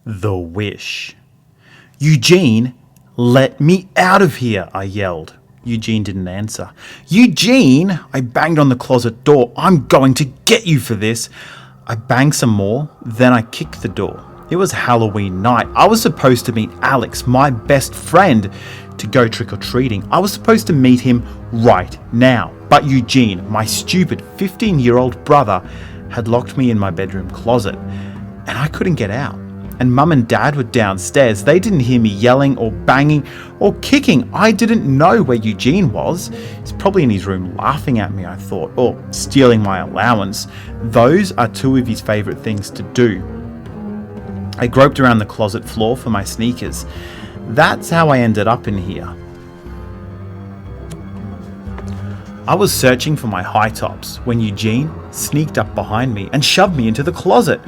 The Wish. "Eugene, let me out of here," I yelled. Eugene didn't answer. "Eugene!" I banged on the closet door. "I'm going to get you for this." I banged some more, then I kicked the door. It was Halloween night. I was supposed to meet Alex, my best friend, to go trick-or-treating. I was supposed to meet him right now. But Eugene, my stupid 15-year-old brother, had locked me in my bedroom closet, and I couldn't get out. And Mum and Dad were downstairs. They didn't hear me yelling or banging or kicking. I didn't know where Eugene was. He's probably in his room laughing at me, I thought, or stealing my allowance. Those are two of his favourite things to do. I groped around the closet floor for my sneakers. That's how I ended up in here. I was searching for my high tops when Eugene sneaked up behind me and shoved me into the closet.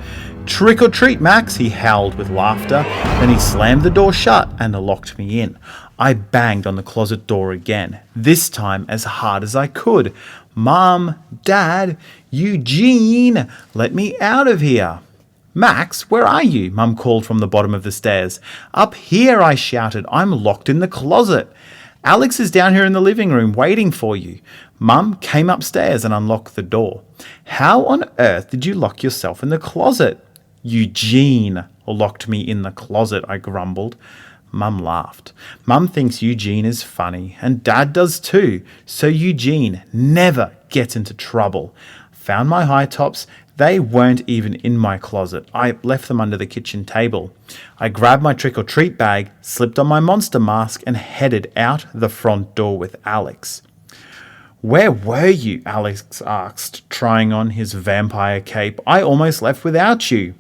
"Trick or treat, Max," he howled with laughter. Then he slammed the door shut and locked me in. I banged on the closet door again, this time as hard as I could. "Mom, Dad, Eugene, let me out of here." "Max, where are you?" Mum called from the bottom of the stairs. "Up here," I shouted. "I'm locked in the closet." "Alex is down here in the living room waiting for you." Mum came upstairs and unlocked the door. "How on earth did you lock yourself in the closet?" "Eugene locked me in the closet," I grumbled. Mum laughed. "Mum thinks Eugene is funny, and Dad does too, so Eugene never gets into trouble." Found my high tops. They weren't even in my closet. I left them under the kitchen table. I grabbed my trick-or-treat bag, slipped on my monster mask, and headed out the front door with Alex. "Where were you?" Alex asked, trying on his vampire cape. "I almost left without you."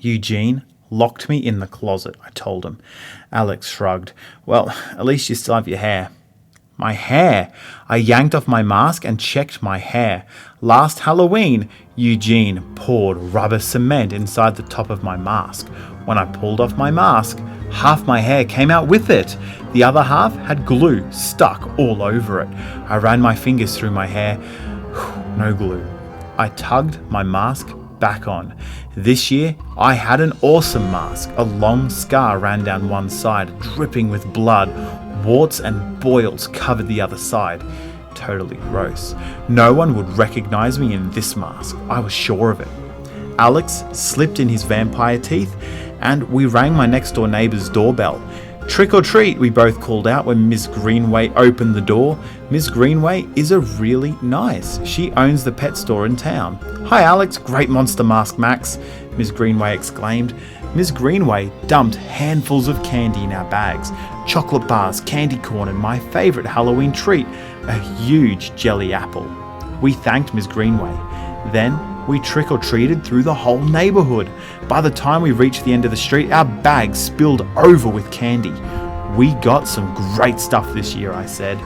"Eugene locked me in the closet," I told him. Alex shrugged. "Well, at least you still have your hair." My hair! I yanked off my mask and checked my hair. Last Halloween, Eugene poured rubber cement inside the top of my mask. When I pulled off my mask, half my hair came out with it. The other half had glue stuck all over it. I ran my fingers through my hair. No glue. I tugged my mask back on. This year, I had an awesome mask. A long scar ran down one side, dripping with blood. Warts and boils covered the other side. Totally gross. No one would recognize me in this mask. I was sure of it. Alex slipped in his vampire teeth, and we rang my next-door neighbor's doorbell. "Trick or treat," we both called out when Miss Greenway opened the door. Miss Greenway is a really nice. She owns the pet store in town. "Hi, Alex. Great monster mask, Max," Miss Greenway exclaimed. Miss Greenway dumped handfuls of candy in our bags. Chocolate bars, candy corn, and my favourite Halloween treat, a huge jelly apple. We thanked Miss Greenway. Then we trick-or-treated through the whole neighbourhood. By the time we reached the end of the street, our bags spilled over with candy. "We got some great stuff this year," I said,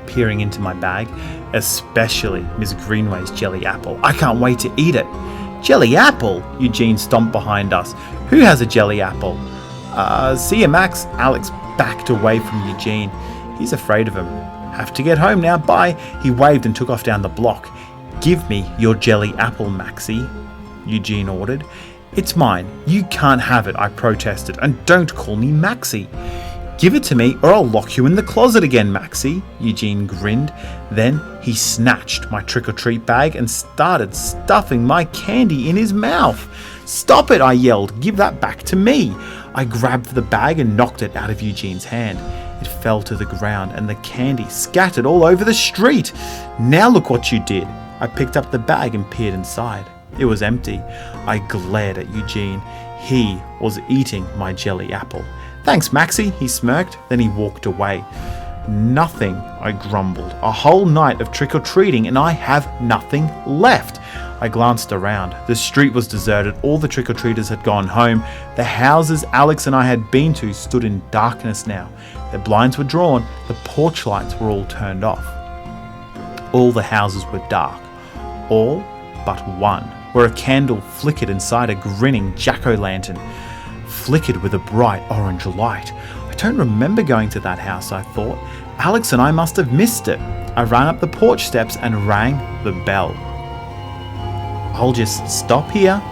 peering into my bag, "especially Miss Greenway's jelly apple. I can't wait to eat it." "Jelly apple?" Eugene stomped behind us. "Who has a jelly apple?" See ya, Max." Alex backed away from Eugene. He's afraid of him. "Have to get home now, bye." He waved and took off down the block. "Give me your jelly apple, Maxie," Eugene ordered. "It's mine. You can't have it," I protested. "And don't call me Maxie." "Give it to me or I'll lock you in the closet again, Maxie," Eugene grinned. Then he snatched my trick-or-treat bag and started stuffing my candy in his mouth. "Stop it," I yelled. "Give that back to me." I grabbed the bag and knocked it out of Eugene's hand. It fell to the ground and the candy scattered all over the street. "Now look what you did." I picked up the bag and peered inside. It was empty. I glared at Eugene. He was eating my jelly apple. "Thanks, Maxie," he smirked. Then he walked away. "Nothing," I grumbled. "A whole night of trick-or-treating and I have nothing left." I glanced around. The street was deserted. All the trick-or-treaters had gone home. The houses Alex and I had been to stood in darkness now. Their blinds were drawn. The porch lights were all turned off. All the houses were dark. All but one, where a candle flickered inside a grinning jack-o'-lantern. Flickered with a bright orange light. I don't remember going to that house, I thought. Alex and I must have missed it. I ran up the porch steps and rang the bell. "I'll just stop here,"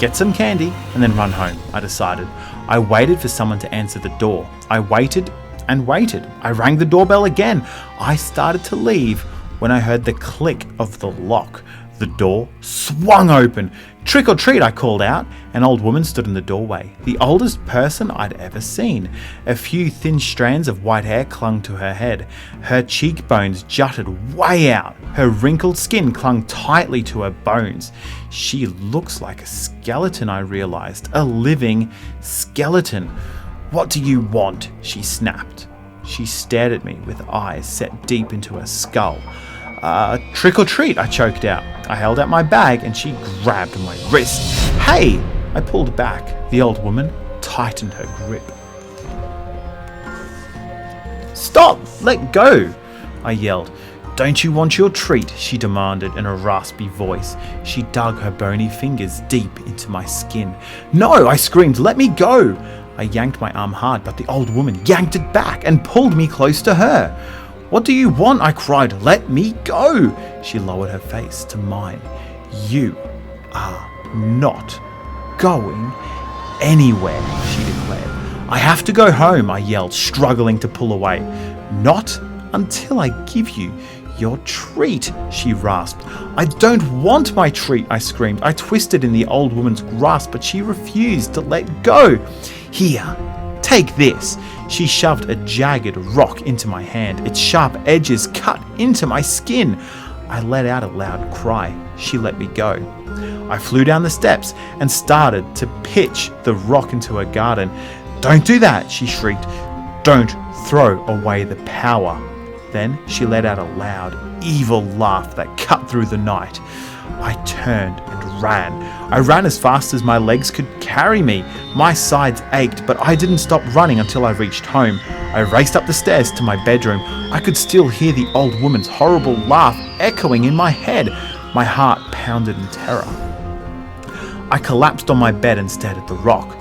get some candy, and then run home, I decided. I waited for someone to answer the door. I waited and waited. I rang the doorbell again. I started to leave when I heard the click of the lock. The door swung open. "Trick or treat," I called out. An old woman stood in the doorway, the oldest person I'd ever seen. A few thin strands of white hair clung to her head. Her cheekbones jutted way out. Her wrinkled skin clung tightly to her bones. She looks like a skeleton, I realized. A living skeleton. "What do you want?" she snapped. She stared at me with eyes set deep into her skull. "Trick or treat," I choked out. I held out my bag and she grabbed my wrist. "Hey!" I pulled back. The old woman tightened her grip. "Stop! Let go!" I yelled. "Don't you want your treat?" she demanded in a raspy voice. She dug her bony fingers deep into my skin. "No!" I screamed. "Let me go!" I yanked my arm hard, but the old woman yanked it back and pulled me close to her. "What do you want?" I cried. "Let me go!" She lowered her face to mine. "You are not going anywhere," she declared. "I have to go home," I yelled, struggling to pull away. "Not until I give you your treat," she rasped. "I don't want my treat," I screamed. I twisted in the old woman's grasp, but she refused to let go. "Here, take this." She shoved a jagged rock into my hand. Its sharp edges cut into my skin. I let out a loud cry. She let me go. I flew down the steps and started to pitch the rock into her garden. "Don't do that," she shrieked. "Don't throw away the power." Then she let out a loud, evil laugh that cut through the night. I turned and ran. I ran as fast as my legs could carry me. My sides ached, but I didn't stop running until I reached home. I raced up the stairs to my bedroom. I could still hear the old woman's horrible laugh echoing in my head. My heart pounded in terror. I collapsed on my bed and stared at the rock.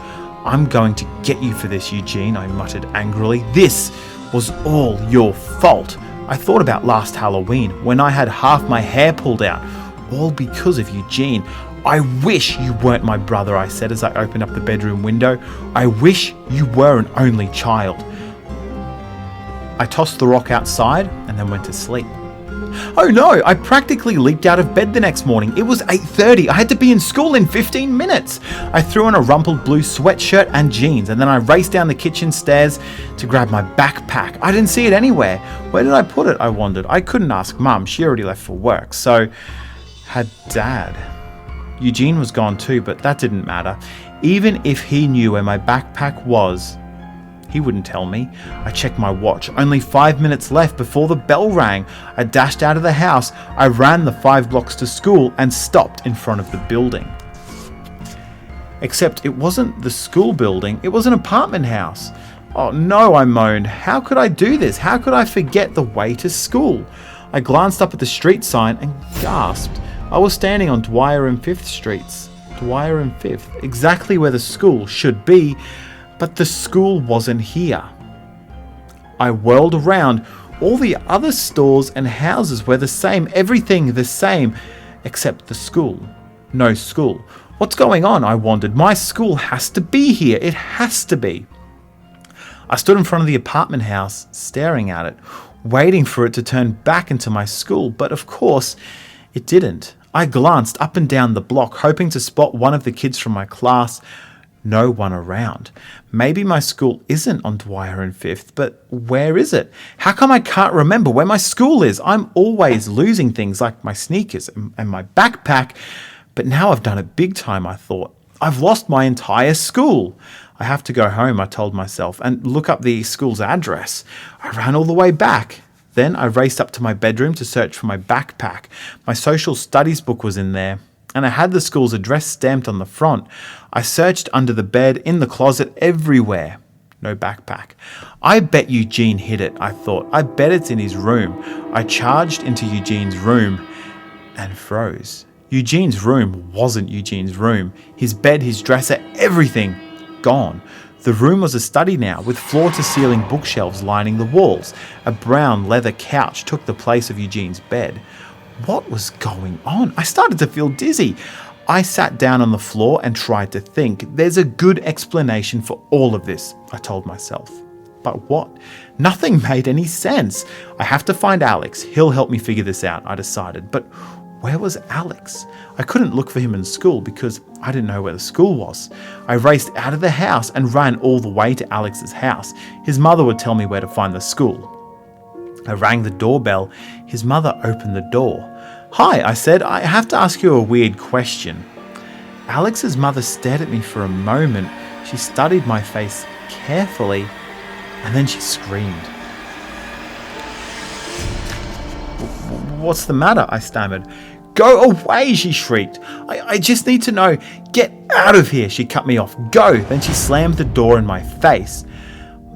"I'm going to get you for this, Eugene," I muttered angrily. "This was all your fault. I thought about last Halloween when I had half my hair pulled out. All because of Eugene. I wish you weren't my brother," I said as I opened up the bedroom window. "I wish you were an only child." I tossed the rock outside and then went to sleep. Oh no, I practically leaped out of bed the next morning. It was 8:30. I had to be in school in 15 minutes. I threw on a rumpled blue sweatshirt and jeans, and then I raced down the kitchen stairs to grab my backpack. I didn't see it anywhere. Where did I put it? I wondered. I couldn't ask Mum. She already left for work. So, had Dad. Eugene was gone too, but that didn't matter. Even if he knew where my backpack was, he wouldn't tell me. I checked my watch. Only 5 minutes left before the bell rang. I dashed out of the house. I ran the 5 blocks to school and stopped in front of the building. Except it wasn't the school building. It was an apartment house. "Oh no," I moaned. "How could I do this? How could I forget the way to school?" I glanced up at the street sign and gasped. I was standing on Dwyer and 5th Streets. Dwyer and 5th. Exactly where the school should be. But the school wasn't here. I whirled around. All the other stores and houses were the same, everything the same, except the school. No school. What's going on? I wondered. My school has to be here. It has to be. I stood in front of the apartment house, staring at it, waiting for it to turn back into my school, but of course, it didn't. I glanced up and down the block, hoping to spot one of the kids from my class. No one around. Maybe my school isn't on Dwyer and 5th, but where is it? How come I can't remember where my school is? I'm always losing things like my sneakers and my backpack, but now I've done it big time, I thought. I've lost my entire school. I have to go home, I told myself, and look up the school's address. I ran all the way back. Then I raced up to my bedroom to search for my backpack. My social studies book was in there, and I had the school's address stamped on the front. I searched under the bed, in the closet, everywhere. No backpack. I bet Eugene hid it, I thought. I bet it's in his room. I charged into Eugene's room and froze. Eugene's room wasn't Eugene's room. His bed, his dresser, everything gone. The room was a study now, with floor-to-ceiling bookshelves lining the walls. A brown leather couch took the place of Eugene's bed. What was going on? I started to feel dizzy. I sat down on the floor and tried to think. There's a good explanation for all of this, I told myself. But what? Nothing made any sense. I have to find Alex. He'll help me figure this out, I decided. But where was Alex? I couldn't look for him in school because I didn't know where the school was. I raced out of the house and ran all the way to Alex's house. His mother would tell me where to find the school. I rang the doorbell. His mother opened the door. "Hi," I said. "I have to ask you a weird question." Alex's mother stared at me for a moment. She studied my face carefully, and then she screamed. "What's the matter?" I stammered. "Go away," she shrieked. I just need to know. "Get out of here," she cut me off. "Go." Then she slammed the door in my face.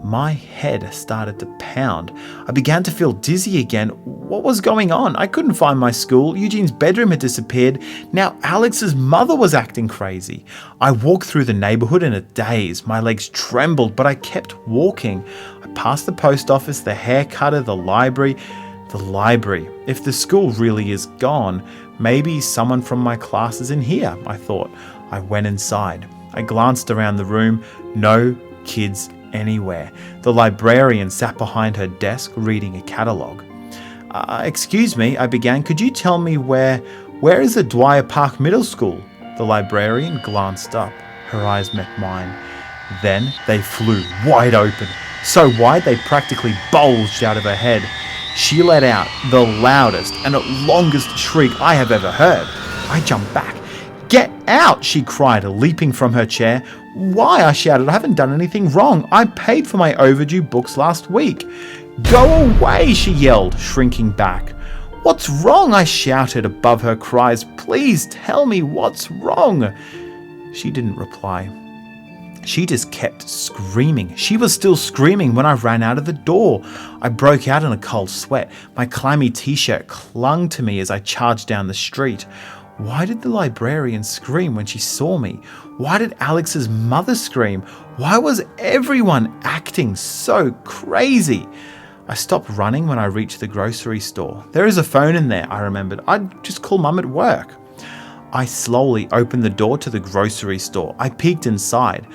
My head started to pound. I began to feel dizzy again. What was going on? I couldn't find my school. Eugene's bedroom had disappeared. Now Alex's mother was acting crazy. I walked through the neighborhood in a daze. My legs trembled, but I kept walking. I passed the post office, the hair cutter, the library. The library. If the school really is gone, maybe someone from my class is in here, I thought. I went inside. I glanced around the room. No kids anywhere. The librarian sat behind her desk reading a catalogue. Excuse me," I began. "Could you tell me where is the Dwyer Park Middle School?" The librarian glanced up. Her eyes met mine. Then they flew wide open. So wide they practically bulged out of her head. She let out the loudest and longest shriek I have ever heard. I jumped back. "Get out!" she cried, leaping from her chair. "Why?" I shouted. "I haven't done anything wrong. I paid for my overdue books last week." "Go away!" she yelled, shrinking back. "What's wrong?" I shouted above her cries. "Please tell me what's wrong." She didn't reply. She just kept screaming. She was still screaming when I ran out of the door. I broke out in a cold sweat. My clammy t-shirt clung to me as I charged down the street. Why did the librarian scream when she saw me? Why did Alex's mother scream? Why was everyone acting so crazy? I stopped running when I reached the grocery store. There is a phone in there, I remembered. I'd just call Mum at work. I slowly opened the door to the grocery store. I peeked inside.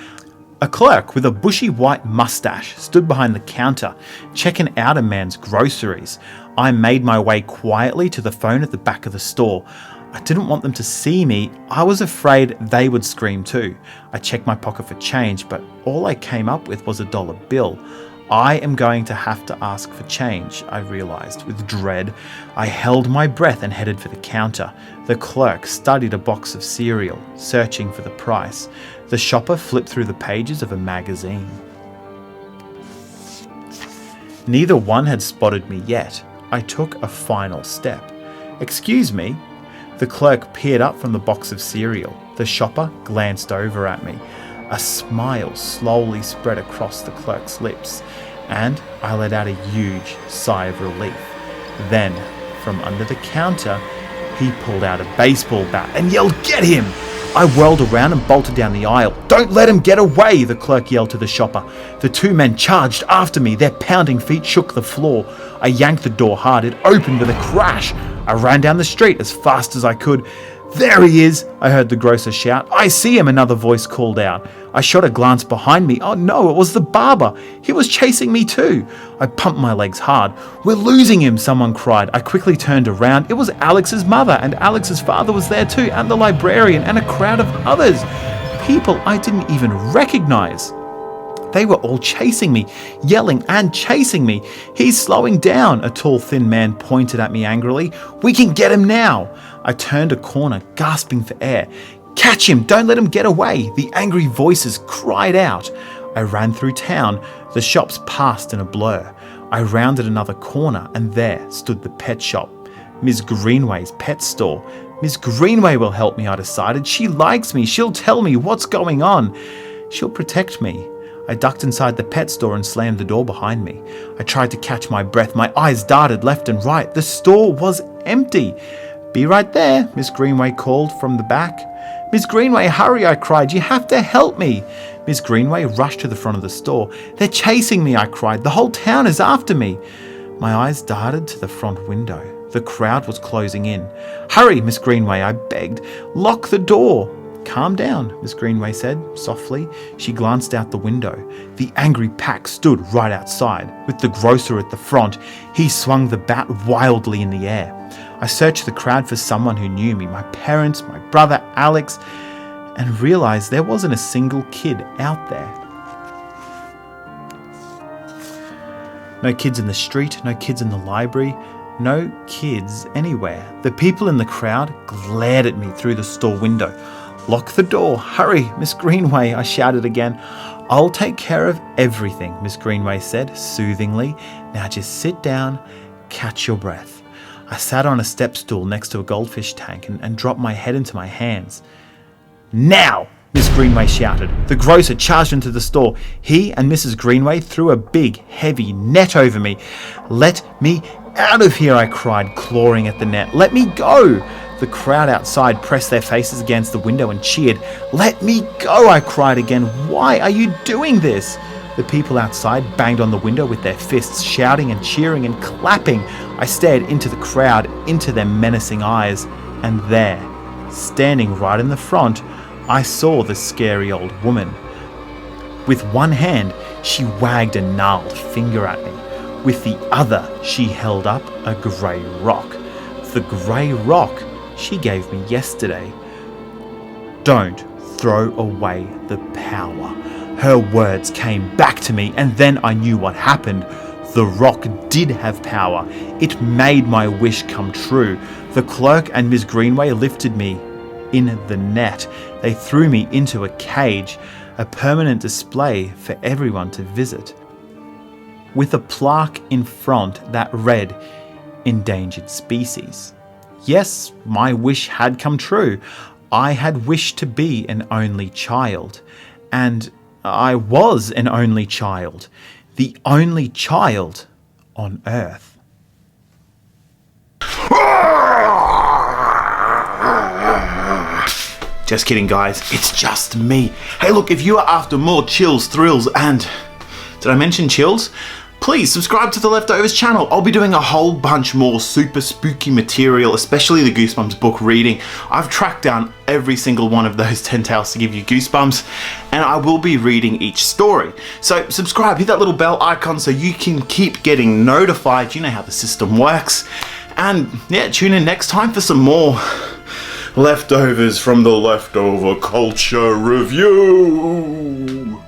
A clerk with a bushy white mustache stood behind the counter, checking out a man's groceries. I made my way quietly to the phone at the back of the store. I didn't want them to see me. I was afraid they would scream too. I checked my pocket for change, but all I came up with was a $1 bill. I am going to have to ask for change, I realized with dread. I held my breath and headed for the counter. The clerk studied a box of cereal, searching for the price. The shopper flipped through the pages of a magazine. Neither one had spotted me yet. I took a final step. "Excuse me." The clerk peered up from the box of cereal. The shopper glanced over at me. A smile slowly spread across the clerk's lips, and I let out a huge sigh of relief. Then, from under the counter, he pulled out a baseball bat and yelled, "Get him!" I whirled around and bolted down the aisle. "Don't let him get away!" the clerk yelled to the shopper. The two men charged after me. Their pounding feet shook the floor. I yanked the door hard. It opened with a crash. I ran down the street as fast as I could. "There he is!" I heard the grocer shout. "I see him!" another voice called out. I shot a glance behind me. Oh no, it was the barber. He was chasing me too. I pumped my legs hard. "We're losing him," someone cried. I quickly turned around. It was Alex's mother, and Alex's father was there too, and the librarian, and a crowd of others. People I didn't even recognize. They were all chasing me, yelling and chasing me. "He's slowing down," a tall, thin man pointed at me angrily. "We can get him now." I turned a corner, gasping for air. "Catch him! Don't let him get away!" The angry voices cried out. I ran through town. The shops passed in a blur. I rounded another corner, and there stood the pet shop. Miss Greenway's pet store. Miss Greenway will help me, I decided. She likes me. She'll tell me what's going on. She'll protect me. I ducked inside the pet store and slammed the door behind me. I tried to catch my breath. My eyes darted left and right. The store was empty. "Be right there," Miss Greenway called from the back. "Miss Greenway, hurry," I cried. "You have to help me." Miss Greenway rushed to the front of the store. "They're chasing me," I cried. "The whole town is after me." My eyes darted to the front window. The crowd was closing in. "Hurry, Miss Greenway," I begged. "Lock the door." "Calm down," Miss Greenway said, softly. She glanced out the window. The angry pack stood right outside, with the grocer at the front. He swung the bat wildly in the air. I searched the crowd for someone who knew me, my parents, my brother Alex, and realized there wasn't a single kid out there. No kids in the street, no kids in the library, no kids anywhere. The people in the crowd glared at me through the store window. "Lock the door. Hurry, Miss Greenway," I shouted again. "I'll take care of everything," Miss Greenway said soothingly. "Now just sit down, catch your breath." I sat on a step stool next to a goldfish tank and dropped my head into my hands. "Now!" Miss Greenway shouted. The grocer charged into the store. He and Mrs. Greenway threw a big, heavy net over me. "Let me out of here," I cried, clawing at the net. "Let me go!" The crowd outside pressed their faces against the window and cheered. "Let me go," I cried again. "Why are you doing this?" The people outside banged on the window with their fists, shouting and cheering and clapping. I stared into the crowd, into their menacing eyes, and there, standing right in the front, I saw the scary old woman. With one hand, she wagged a gnarled finger at me. With the other, she held up a grey rock. The grey rock she gave me yesterday. "Don't throw away the power." Her words came back to me, and then I knew what happened. The rock did have power. It made my wish come true. The clerk and Miss Greenway lifted me in the net. They threw me into a cage, a permanent display for everyone to visit, with a plaque in front that read, "Endangered Species." Yes, my wish had come true. I had wished to be an only child, and I was an only child, the only child on Earth. Just kidding, guys. It's just me. Hey, look, if you are after more chills, thrills, and... did I mention chills? Please subscribe to the Leftovers channel. I'll be doing a whole bunch more super spooky material, especially the Goosebumps book reading. I've tracked down every single one of those 10 tales to give you goosebumps, and I will be reading each story. So subscribe, hit that little bell icon so you can keep getting notified. You know how the system works. And yeah, tune in next time for some more Leftovers from the Leftover Culture Review.